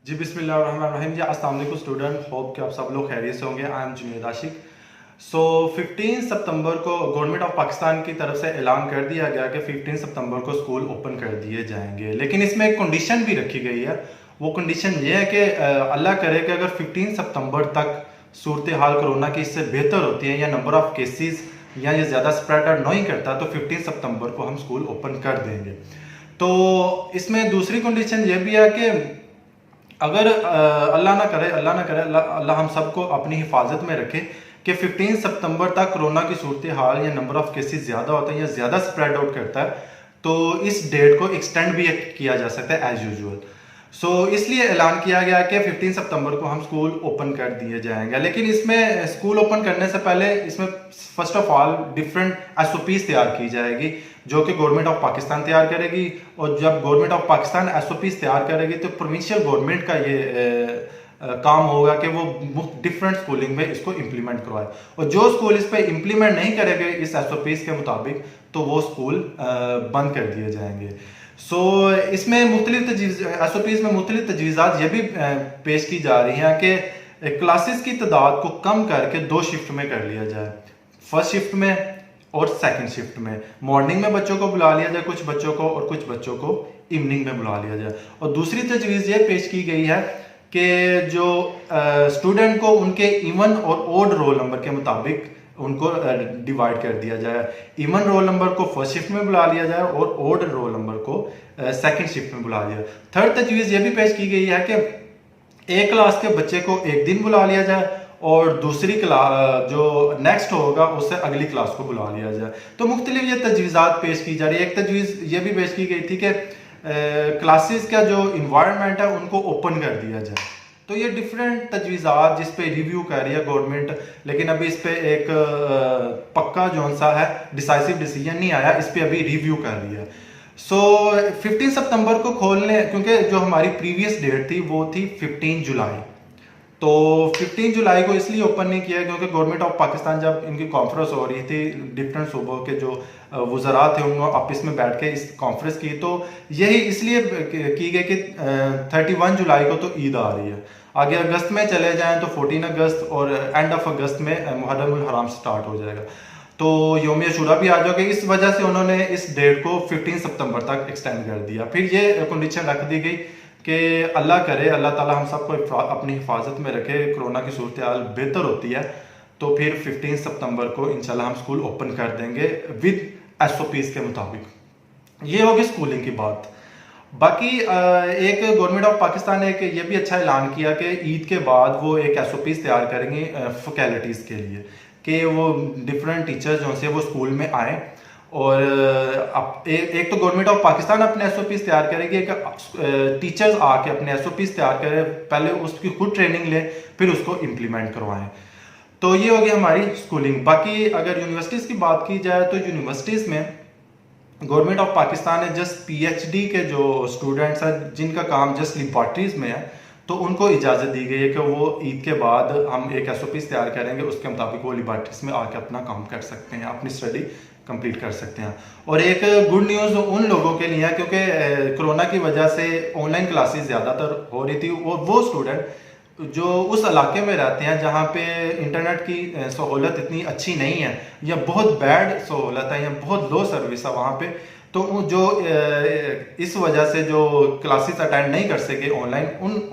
जी बिस्मिल्लाहिर्रहमानिर्रहीम जी, अस्सलाम वालेकुम स्टूडेंट। होप कि आप सब लोग खैरियत से होंगे। आई एम जुनेद आशिक। 15 सितंबर को गवर्नमेंट ऑफ पाकिस्तान की तरफ से ऐलान कर दिया गया कि 15 सितंबर को स्कूल ओपन कर दिए जाएंगे, लेकिन इसमें एक कंडीशन भी रखी गई है। वो कंडीशन ये है कि अल्लाह करे कि अगर 15 सितंबर तक सूरत हाल कोरोना की इससे बेहतर होती है या नंबर ऑफ केसेस या ये ज़्यादा स्प्रेड आउट नहीं करता तो 15 सितंबर को हम स्कूल ओपन कर देंगे। तो इसमें दूसरी कंडीशन ये भी है कि अगर अल्लाह ना करे अल्लाह हम सबको अपनी हिफाजत में रखे कि 15 सितंबर तक कोरोना की सूरत हाल या नंबर ऑफ केसेस ज़्यादा होता है या ज़्यादा स्प्रेड आउट करता है, तो इस डेट को एक्सटेंड भी किया जा सकता है एज यूजुअल। इसलिए ऐलान किया गया कि 15 सितंबर को हम स्कूल ओपन कर दिए जाएंगे। लेकिन इसमें स्कूल ओपन करने से पहले इसमें first of all different SOPs तैयार की जाएगी जो कि गवर्नमेंट ऑफ पाकिस्तान तैयार करेगी। और जब गवर्नमेंट ऑफ पाकिस्तान एसओपीज तैयार करेगी तो प्रोविंशियल गवर्नमेंट का ये काम होगा कि वो डिफरेंट स्कूलिंग में इसको इम्प्लीमेंट करवाए, और जो स्कूल इस पर इम्प्लीमेंट नहीं करेंगे इस एसओपीज के मुताबिक तो वो स्कूल बंद कर दिए जाएंगे। इसमें मुख्तलिफ एसओपीज में मुख्तलिफ तजवीज़ात ये भी पेश की जा रही हैं कि क्लासेस की तादाद को कम करके 2 शिफ्ट में कर लिया जाए, फर्स्ट शिफ्ट में और सेकंड शिफ्ट में। मॉर्निंग में बच्चों को बुला लिया जाए कुछ बच्चों को, और कुछ बच्चों को इवनिंग में बुला लिया जाए। और दूसरी तजवीज़ ये पेश की गई है कि जो स्टूडेंट को उनके इवन और ओड रोल नंबर के मुताबिक उनको डिवाइड कर दिया जाए। इवन रोल नंबर को फर्स्ट शिफ्ट में बुला लिया जाए और ओड रोल नंबर को सेकंड शिफ्ट में बुला लिया। थर्ड तजवीज़ ये भी पेश की गई है कि एक क्लास के बच्चे को एक दिन बुला लिया जाए और दूसरी क्लास जो नेक्स्ट होगा उससे अगली क्लास को बुला लिया जाए। तो मुख्तलिफ ये तजवीज़ात पेश की जा रही है। एक तजवीज़ ये भी पेश की गई थी कि क्लासेस का जो इन्वायरमेंट है उनको ओपन कर दिया जाए। तो ये डिफरेंट तजवीज़ात जिस पे रिव्यू कर रही है गवर्नमेंट, लेकिन अभी इस पे एक पक्का जो सा है डिसाइसिव डिसीजन नहीं आया, इस पे अभी रिव्यू कर रही है। 15 सितंबर को खोलने, क्योंकि जो हमारी प्रीवियस डेट थी वो थी 15 जुलाई, तो 15 जुलाई को इसलिए ओपन नहीं किया क्योंकि गवर्नमेंट ऑफ पाकिस्तान जब इनकी कॉन्फ्रेंस हो रही थी डिफरेंट सूबों के जो वज़रा थे उन्होंने आपस में बैठ के इस कॉन्फ्रेंस की, तो यही इसलिए की गई कि 31 जुलाई को तो ईद आ रही है, आगे अगस्त में चले जाएं तो 14 अगस्त और एंड ऑफ अगस्त में मुहर्रम हराम स्टार्ट हो जाएगा, तो यौम अशूरा भी आ जाओगे। इस वजह से उन्होंने इस डेट को 15 सितंबर तक एक्सटेंड कर दिया। फिर ये कंडीशन रख दी गई कि अल्लाह करे अल्लाह ताला हम सबको अपनी हिफाजत में रखे, कोरोना की सूरत हाल बेहतर होती है तो फिर 15 सितंबर को इंशाल्लाह हम स्कूल ओपन कर देंगे विद एसओपीज के मुताबिक। ये होगी स्कूलिंग की बात। बाकी एक गवर्नमेंट ऑफ पाकिस्तान ने एक ये भी अच्छा ऐलान किया कि ईद के बाद वो एक एसओपीज तैयार करेंगे फैकल्टीज़ के लिए कि वो डिफरेंट टीचर्स जो से वो स्कूल में आए। और एक तो गवर्नमेंट ऑफ पाकिस्तान अपने एसओपीज तैयार करेगी, एक टीचर्स आके अपने एसओपीज तैयार करें, पहले उसकी खुद ट्रेनिंग ले फिर उसको इम्प्लीमेंट करवाएं। तो ये होगी हमारी स्कूलिंग। बाकी अगर यूनिवर्सिटीज़ की बात की जाए तो यूनिवर्सिटीज़ में गवर्नमेंट ऑफ पाकिस्तान ने जस्ट पीएचडी के जो स्टूडेंट्स हैं जिनका काम जस्ट लेबॉर्ट्रीज में है तो उनको इजाज़त दी गई है कि वो ईद के बाद हम एक एसओपीज तैयार करेंगे, उसके मुताबिक वो लेबॉर्ट्रीज में आके अपना काम कर सकते हैं, अपनी स्टडी कंप्लीट कर सकते हैं। और एक गुड न्यूज़ उन लोगों के लिए है क्योंकि कोरोना की वजह से ऑनलाइन क्लासेस ज़्यादातर हो रही थी, और वो स्टूडेंट जो उस इलाके में रहते हैं जहाँ पे इंटरनेट की सहूलत इतनी अच्छी नहीं है या बहुत बैड सहूलत है या बहुत लो सर्विस है वहाँ पे, तो जो इस वजह से जो क्लासेस अटेंड नहीं कर सके ऑनलाइन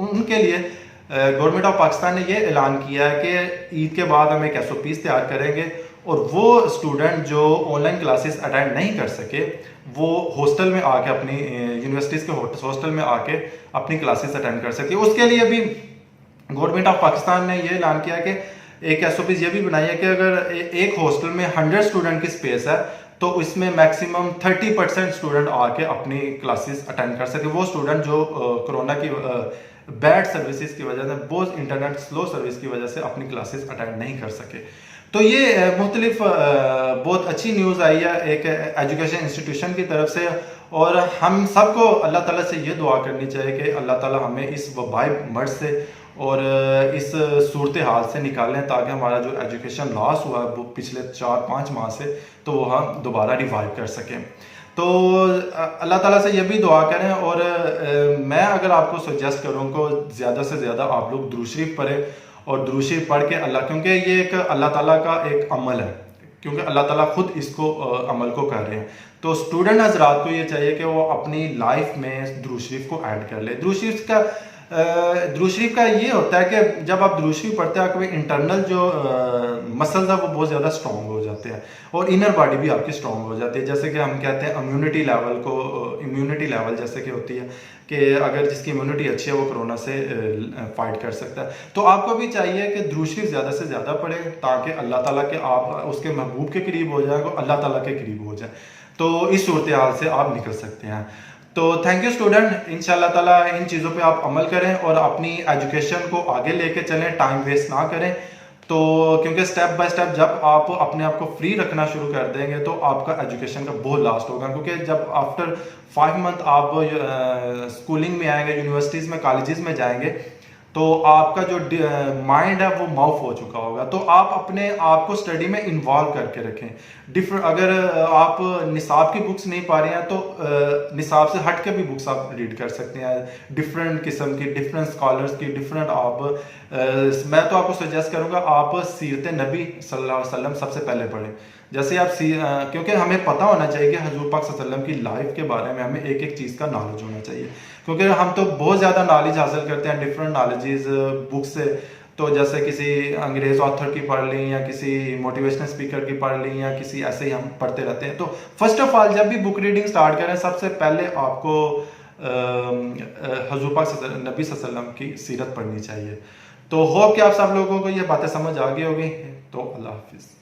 उनके लिए गवर्नमेंट ऑफ पाकिस्तान ने ये ऐलान किया है कि ईद के बाद हम एक एसओपीज तैयार करेंगे और वो स्टूडेंट जो ऑनलाइन क्लासेस अटेंड नहीं कर सके वो हॉस्टल में आके अपनी यूनिवर्सिटीज़ के हॉस्टल में आके अपनी क्लासेस अटेंड कर सके। उसके लिए भी गवर्नमेंट ऑफ पाकिस्तान ने ये ऐलान किया कि एक एसओपीज ये भी बनाई है कि अगर एक हॉस्टल में 100 स्टूडेंट की स्पेस है तो इसमें मैक्सिमम 30% स्टूडेंट आके अपनी क्लासेस अटेंड कर सके। वो स्टूडेंट जो कोरोना की बैड सर्विसेज की वजह से, बहुत इंटरनेट स्लो सर्विस की वजह से अपनी क्लासेस अटेंड नहीं कर सके। तो ये मुख्तलिफ बहुत अच्छी न्यूज़ आई है एक एजुकेशन इंस्टीट्यूशन की तरफ से, और हम सबको अल्लाह ताला से ये दुआ करनी चाहिए कि अल्लाह ताला हमें इस वबाई मर्ज से और इस सूरत हाल से निकालें ताकि हमारा जो एजुकेशन लॉस हुआ है वो पिछले 4-5 माह से तो वो हम दोबारा रिवाइव कर सकें। तो अल्लाह ताला से ये भी दुआ करें। और मैं अगर आपको सजेस्ट करूँ को ज़्यादा से ज़्यादा आप लोग दुरूद शरीफ पढ़ें, और दुरूद शरीफ पढ़ के अल्लाह, क्योंकि ये एक अल्लाह ताला का एक अमल है, क्योंकि अल्लाह ताला खुद इसको अमल को कर रहे हैं। तो स्टूडेंट हजरात को ये चाहिए कि वो अपनी लाइफ में दुरूद शरीफ को ऐड कर ले। दुरूद शरीफ का ये होता है कि जब आप दुरूद शरीफ पढ़ते हैं, आपके इंटरनल जो मसल्स है वो बहुत ज़्यादा स्ट्रॉन्ग हो जाते हैं, और इनर बॉडी भी आपकी स्ट्रॉन्ग हो जाती है। जैसे कि हम कहते हैं इम्यूनिटी लेवल को, इम्यूनिटी लेवल जैसे कि होती है कि अगर जिसकी इम्यूनिटी अच्छी है वो कोरोना से फाइट कर सकता है। तो आपको भी चाहिए कि दुरूद शरीफ ज़्यादा से ज़्यादा पढ़े, ताकि अल्लाह ताला के आप उसके महबूब के करीब हो जाए, अल्लाह ताला के करीब हो जाए। तो इस सूरत हाल से आप निकल सकते हैं। तो थैंक यू स्टूडेंट, इंशाल्लाह ताला इन चीज़ों पे आप अमल करें और अपनी एजुकेशन को आगे लेके चलें, टाइम वेस्ट ना करें। तो क्योंकि स्टेप बाय स्टेप जब आप अपने आप को फ्री रखना शुरू कर देंगे तो आपका एजुकेशन का बहुत लास्ट होगा, क्योंकि जब आफ्टर 5 मंथ आप स्कूलिंग में आएंगे, यूनिवर्सिटीज़ में, कॉलेजेस में जाएंगे, तो आपका जो माइंड है वो माउफ हो चुका होगा। तो आप अपने आप को स्टडी में इन्वॉल्व करके रखें। अगर आप निसाब की बुक्स नहीं पढ़ रहे हैं तो निसाब से हट के भी बुक्स आप रीड कर सकते हैं, डिफरेंट किस्म की, डिफरेंट स्कॉलर्स की, डिफरेंट आप मैं तो आपको सजेस्ट करूंगा आप सीरत नबी सल्लल्लाहु अलैहि वसल्लम सबसे पहले पढ़ें। जैसे आप क्योंकि हमें पता होना चाहिए कि हजूर पाक सल्लल्लाहु अलैहि वसल्लम की लाइफ के बारे में हमें एक एक चीज़ का नॉलेज होना चाहिए, क्योंकि हम तो बहुत ज़्यादा नॉलेज हासिल करते हैं डिफरेंट नॉलेजेस बुक से। तो जैसे किसी अंग्रेज ऑथर की पढ़ ली, या किसी मोटिवेशनल स्पीकर की पढ़ ली, या किसी ऐसे ही हम पढ़ते रहते हैं। तो फर्स्ट ऑफ ऑल जब भी बुक रीडिंग स्टार्ट करें, सबसे पहले आपको हजूर पाक नबी सल्लल्लाहु अलैहि वसल्लम की सीरत पढ़नी चाहिए। तो होप कि आप सब लोगों को ये बातें समझ आ गई होगी। तो अल्लाह हाफिज़।